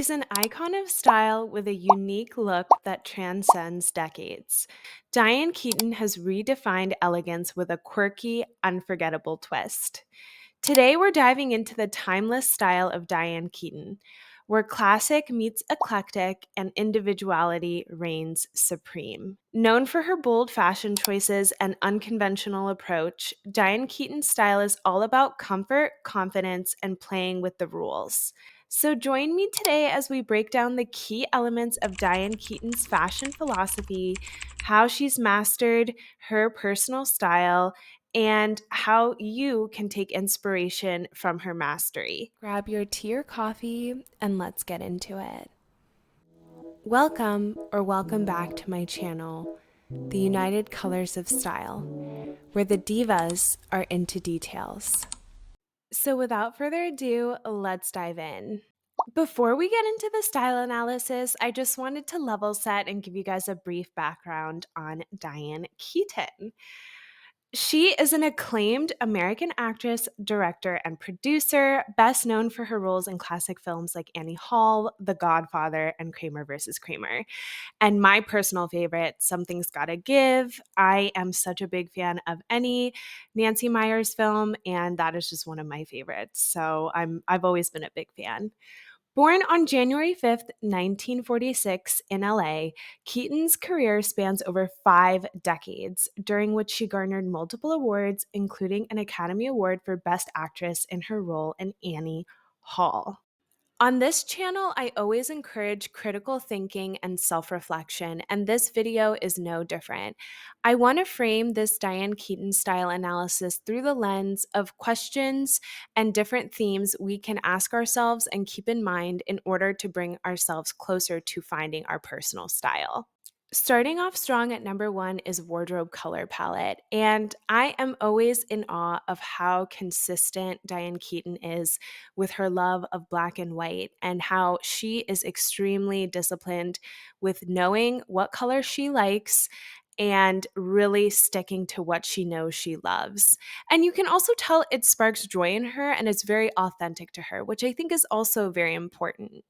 She's an icon of style with a unique look that transcends decades. Diane Keaton has redefined elegance with a quirky, unforgettable twist. Today, we're diving into the timeless style of Diane Keaton, where classic meets eclectic and individuality reigns supreme. Known for her bold fashion choices and unconventional approach, Diane Keaton's style is all about comfort, confidence, and playing with the rules. So, join me today as we break down the key elements of Diane Keaton's fashion philosophy, how she's mastered her personal style, and how you can take inspiration from her mastery. Grab your tea or coffee and let's get into it. Welcome back to my channel, The United Colors of Style, where the divas are into details. So, without further ado, let's dive in. Before we get into the style analysis, I just wanted to level set and give you guys a brief background on Diane Keaton. She is an acclaimed American actress, director, and producer, best known for her roles in classic films like Annie Hall, The Godfather, and Kramer versus Kramer. And my personal favorite, Something's Gotta Give. I am such a big fan of any Nancy Meyers film, and that is just one of my favorites. So I've always been a big fan. Born on January 5th, 1946, in LA, Keaton's career spans over 5 decades, during which she garnered multiple awards, including an Academy Award for Best Actress in her role in Annie Hall. On this channel, I always encourage critical thinking and self-reflection, and this video is no different. I want to frame this Diane Keaton style analysis through the lens of questions and different themes we can ask ourselves and keep in mind in order to bring ourselves closer to finding our personal style. Starting off strong at number one is wardrobe color palette. And I am always in awe of how consistent Diane Keaton is with her love of black and white and how she is extremely disciplined with knowing what color she likes and really sticking to what she knows she loves. And you can also tell it sparks joy in her and it's very authentic to her, which I think is also very important.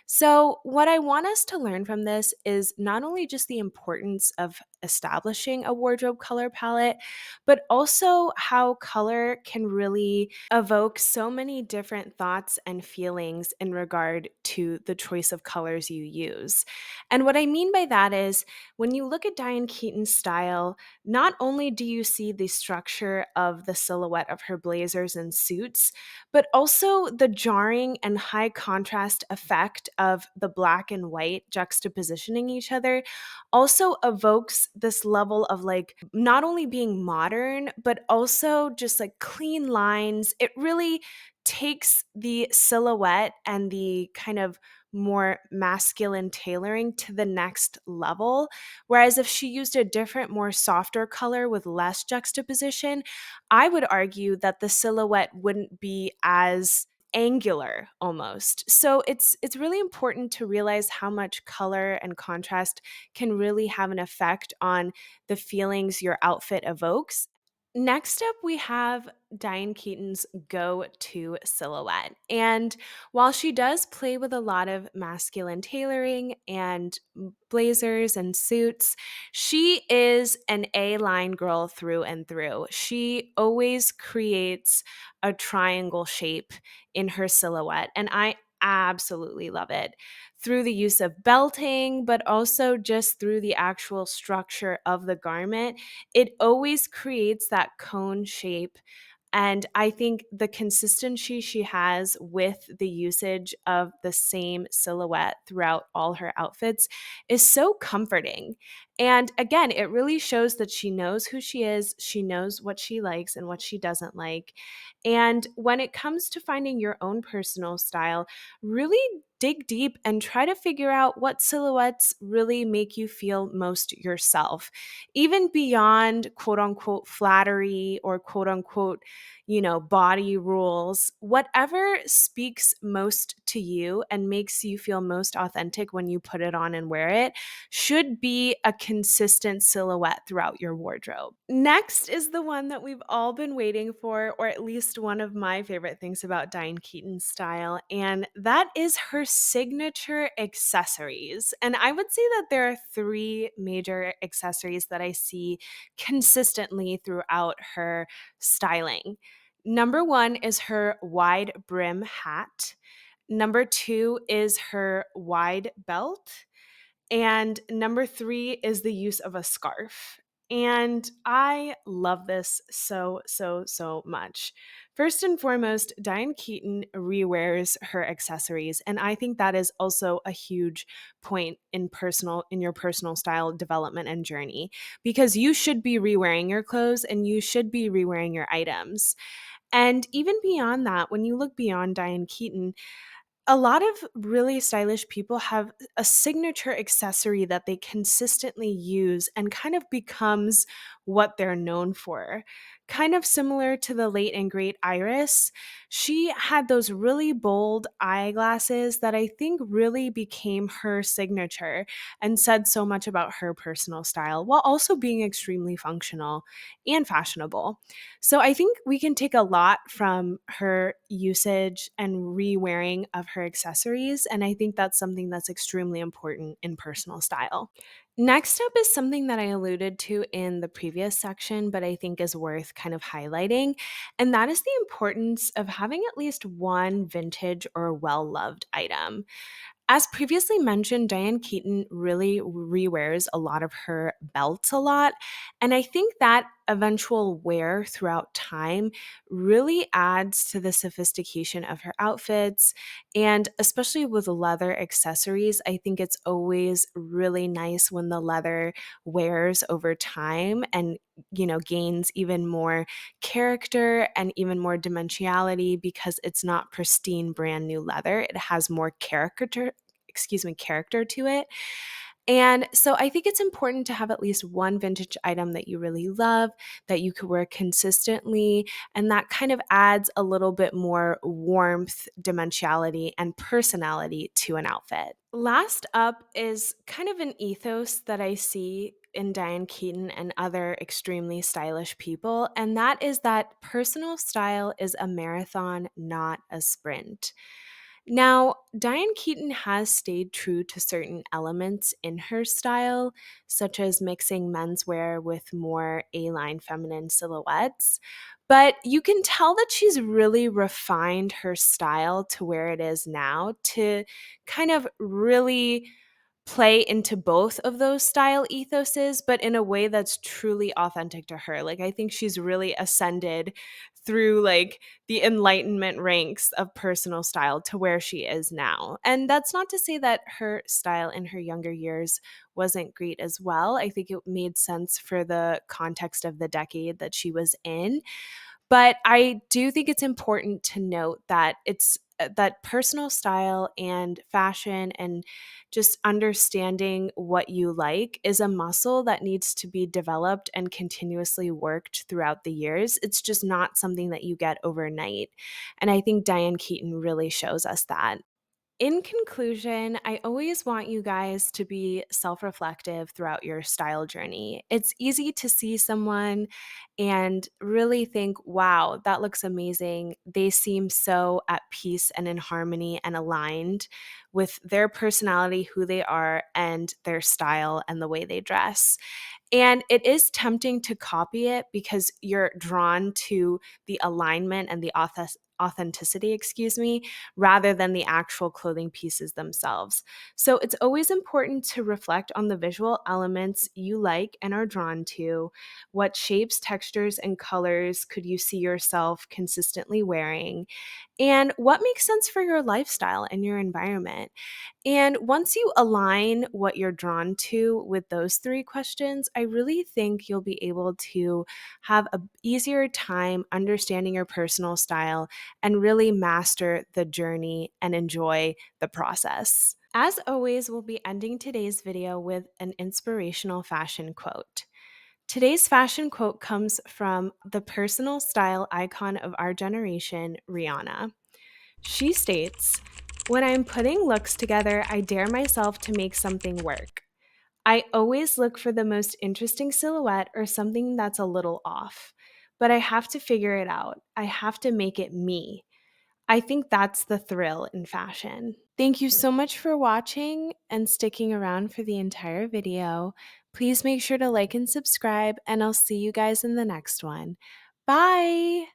So, what I want us to learn from this is not only just the importance of establishing a wardrobe color palette, but also how color can really evoke so many different thoughts and feelings in regard to the choice of colors you use. And what I mean by that is when you look at Diane Keaton's style, not only do you see the structure of the silhouette of her blazers and suits, but also the jarring and high contrast effect of the black and white juxtapositioning each other also evokes this level of like not only being modern, but also just like clean lines. It really takes the silhouette and the kind of more masculine tailoring to the next level. Whereas if she used a different, more softer color with less juxtaposition, I would argue that the silhouette wouldn't be as angular almost. So it's really important to realize how much color and contrast can really have an effect on the feelings your outfit evokes. Next up, we have Diane Keaton's go to silhouette. And while she does play with a lot of masculine tailoring and blazers and suits, she is an A line girl through and through. She always creates a triangle shape in her silhouette. And I absolutely love it through the use of belting, but also just through the actual structure of the garment. It always creates that cone shape. And I think the consistency she has with the usage of the same silhouette throughout all her outfits is so comforting. And again, it really shows that she knows who she is, she knows what she likes and what she doesn't like. And when it comes to finding your own personal style, really dig deep and try to figure out what silhouettes really make you feel most yourself, even beyond quote unquote flattery or quote unquote, body rules. Whatever speaks most to you and makes you feel most authentic when you put it on and wear it should be a consistent silhouette throughout your wardrobe. Next is the one that we've all been waiting for, or at least one of my favorite things about Diane Keaton's style, and that is her signature accessories. And I would say that there are three major accessories that I see consistently throughout her styling. Number one is her wide brim hat. Number two is her wide belt. And number three is the use of a scarf. And I love this so, so, so much. First and foremost, Diane Keaton rewears her accessories. And I think that is also a huge point in your personal style development and journey, because you should be rewearing your clothes and you should be rewearing your items. And even beyond that, when you look beyond Diane Keaton, a lot of really stylish people have a signature accessory that they consistently use and kind of becomes what they're known for. Kind of similar to the late and great Iris, she had those really bold eyeglasses that I think really became her signature and said so much about her personal style while also being extremely functional and fashionable. So I think we can take a lot from her usage and re-wearing of her accessories, and I think that's something that's extremely important in personal style. Next up is something that I alluded to in the previous section, but I think is worth kind of highlighting, and that is the importance of having at least one vintage or well-loved item. As previously mentioned, Diane Keaton really rewears a lot of her belts a lot. And I think that eventual wear throughout time really adds to the sophistication of her outfits. And especially with leather accessories, I think it's always really nice when the leather wears over time and gains even more character and even more dimensionality because it's not pristine brand new leather. It has more character to it. And so I think it's important to have at least one vintage item that you really love, that you could wear consistently, and that kind of adds a little bit more warmth, dimensionality, and personality to an outfit. Last up is kind of an ethos that I see in Diane Keaton and other extremely stylish people, and that is that personal style is a marathon, not a sprint. Now, Diane Keaton has stayed true to certain elements in her style, such as mixing menswear with more A-line feminine silhouettes. But you can tell that she's really refined her style to where it is now to kind of really play into both of those style ethoses, but in a way that's truly authentic to her. Like, I think she's really ascended through like the enlightenment ranks of personal style to where she is now. And that's not to say that her style in her younger years wasn't great as well. I think it made sense for the context of the decade that she was in. But I do think it's important to note that it's that personal style and fashion and just understanding what you like is a muscle that needs to be developed and continuously worked throughout the years. It's just not something that you get overnight. And I think Diane Keaton really shows us that. In conclusion, I always want you guys to be self reflective throughout your style journey. It's easy to see someone and really think, wow, that looks amazing. They seem so at peace and in harmony and aligned with their personality, who they are, and their style and the way they dress. And it is tempting to copy it because you're drawn to the alignment and the authenticity, rather than the actual clothing pieces themselves. So it's always important to reflect on the visual elements you like and are drawn to. What shapes, textures, and colors could you see yourself consistently wearing? And what makes sense for your lifestyle and your environment? And once you align what you're drawn to with those three questions, I really think you'll be able to have a easier time understanding your personal style and really master the journey and enjoy the process. As always, we'll be ending today's video with an inspirational fashion quote. Today's fashion quote comes from the personal style icon of our generation, Rihanna. She states, "When I'm putting looks together, I dare myself to make something work. I always look for the most interesting silhouette or something that's a little off. But I have to figure it out. I have to make it me. I think that's the thrill in fashion. Thank you so much for watching and sticking around for the entire video. Please make sure to like and subscribe, and I'll see you guys in the next one. Bye!